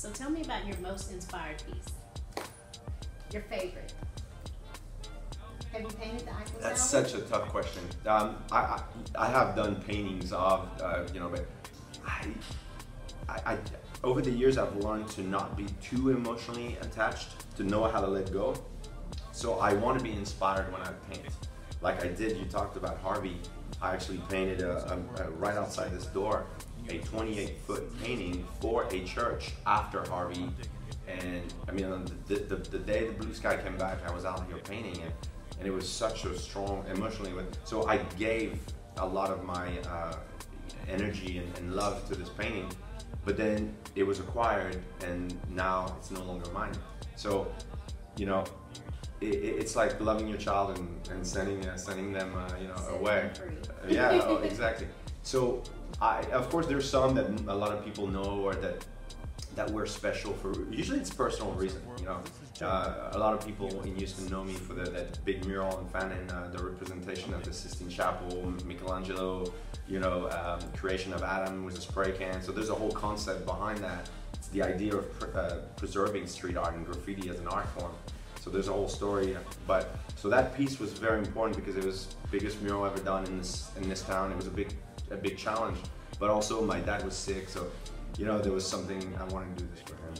So tell me about your most inspired piece. Your favorite. Have you painted the Eiffel Tower? That's such a tough question. I have done paintings of, you know, but I over the years I've learned to not be too emotionally attached, to know how to let go. So I want to be inspired when I paint. Like I did, you talked about Harvey. I actually painted right outside this door a 28-foot painting for a church after Harvey. And I mean, the day the blue sky came back, I was out here painting it, and it was such a strong emotionally. So I gave a lot of my energy and love to this painting, but then it was acquired, and now it's no longer mine. So, you know, it's like loving your child and sending them, you know, away. Yeah, oh, exactly. So, of course, there's some that a lot of people know, or that we're special for. Usually, it's personal reason. You know, a lot of people in Houston know me for that big mural in Fannin, the representation of the Sistine Chapel, Michelangelo. You know, creation of Adam with a spray can. So there's a whole concept behind that. It's the idea of preserving street art and graffiti as an art form. So there's a whole story. But so that piece was very important because it was the biggest mural ever done in this town. It was a big challenge. But also my dad was sick, so you know there was something I wanted to do this for him.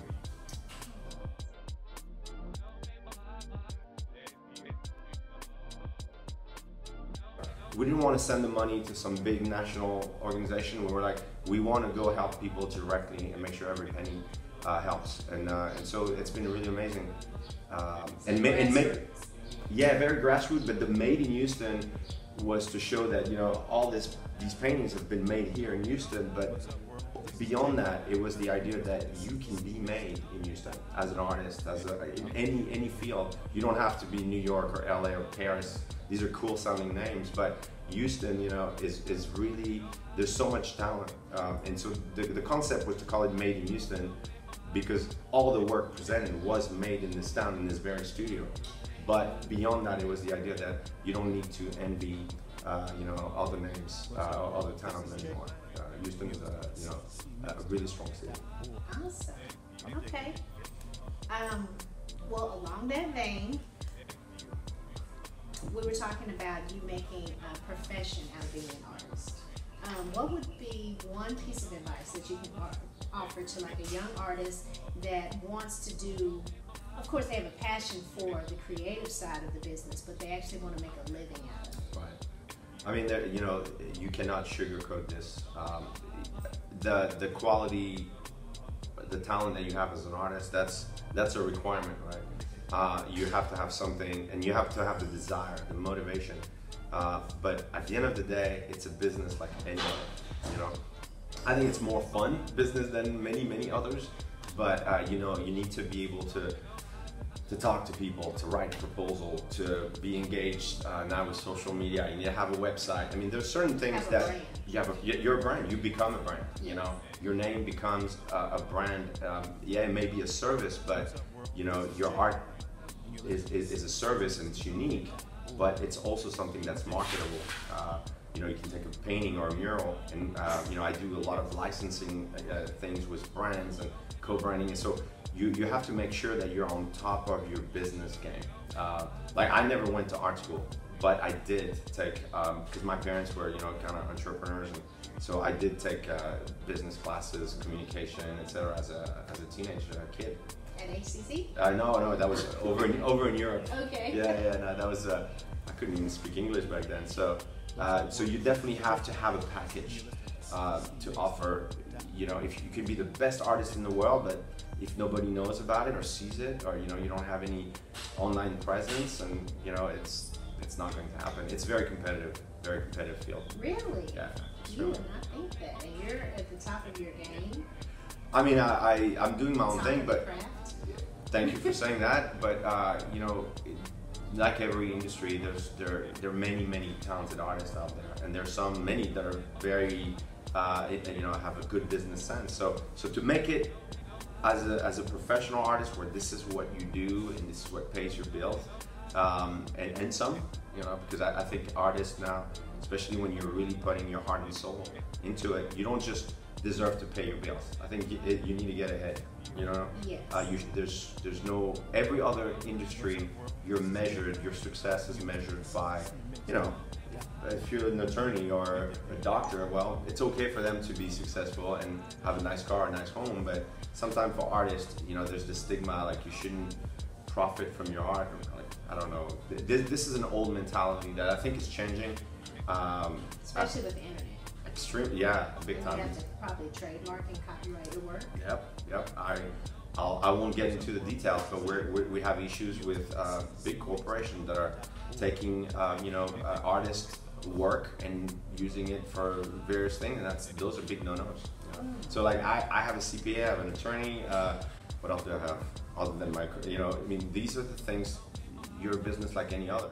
We didn't want to send the money to some big national organization. We were like, we want to go help people directly and make sure every penny helps. And so it's been really amazing. Yeah, very grassroots. But the Made in Houston was to show that, you know, all these paintings have been made here in Houston. But beyond that, it was the idea that you can be made in Houston as an artist, in any field. You don't have to be New York or LA or Paris. These are cool sounding names, but Houston, you know, is really, there's so much talent. And so the concept was to call it Made in Houston because all the work presented was made in this town, in this very studio. But beyond that, it was the idea that you don't need to envy, you know, other names, other towns anymore. Houston is you know, a really strong city. Awesome. Okay. Well, along that vein, we were talking about you making a profession out of being an artist. What would be one piece of advice that you can offer to like a young artist that wants to do, of course they have a passion for the creative side of the business, but they actually want to make a living out of it? Right. I mean, you know, you cannot sugarcoat this. The quality, the talent that you have as an artist, that's a requirement, right? You have to have something, and you have to have the desire, the motivation. But at the end of the day, it's a business like any other, you know. I think it's more fun business than many others, but you know, you need to be able to talk to people, to write a proposal, to be engaged now with social media. You need to have a website. I mean, there's certain things that you're a brand. You become a brand. You know, your name becomes a brand. Yeah, it may be a service, but you know, your art is a service and it's unique, but it's also something that's marketable. You know, you can take a painting or a mural, and you know, I do a lot of licensing things with brands and co-branding, and so you have to make sure that you're on top of your business game. Like I never went to art school, but I did take, because my parents were, you know, kind of entrepreneurs, and so I did take business classes, communication, etc. as a teenage kid. At HCC? No, that was over in Europe. Okay. Yeah, no, that was, I couldn't even speak English back then. So you definitely have to have a package to offer. You know, if you could be the best artist in the world, but if nobody knows about it or sees it, or you know, you don't have any online presence, and you know, it's not going to happen. It's very competitive field. Really? Yeah. You would not think that, and you're at the top of your game. I mean, I'm doing my own thing, but thank you for saying that. But you know, like every industry, there are many talented artists out there, and there's many that are very you know, have a good business sense. So to make it as a professional artist, where this is what you do and this is what pays your bills, and some, you know, because I think artists now, especially when you're really putting your heart and soul into it, you don't just deserve to pay your bills. I think you need to get ahead. You know, Yes. There's no, every other industry your success is measured by, you know, if you're an attorney or a doctor, well, it's okay for them to be successful and have a nice car, a nice home, but sometimes for artists, you know, there's this stigma like you shouldn't profit from your art. Or like, I don't know. This is an old mentality that I think is changing. Especially with the internet. Extreme, yeah, big And time. you have to probably trademark and copyright your work. Yep. I won't get into the details, but we have issues with big corporations that are taking artist work and using it for various things, and those are big no-nos. You know? So like I have a CPA, I have an attorney. What else do I have other than my? You know, I mean, these are the things. You're a business like any other.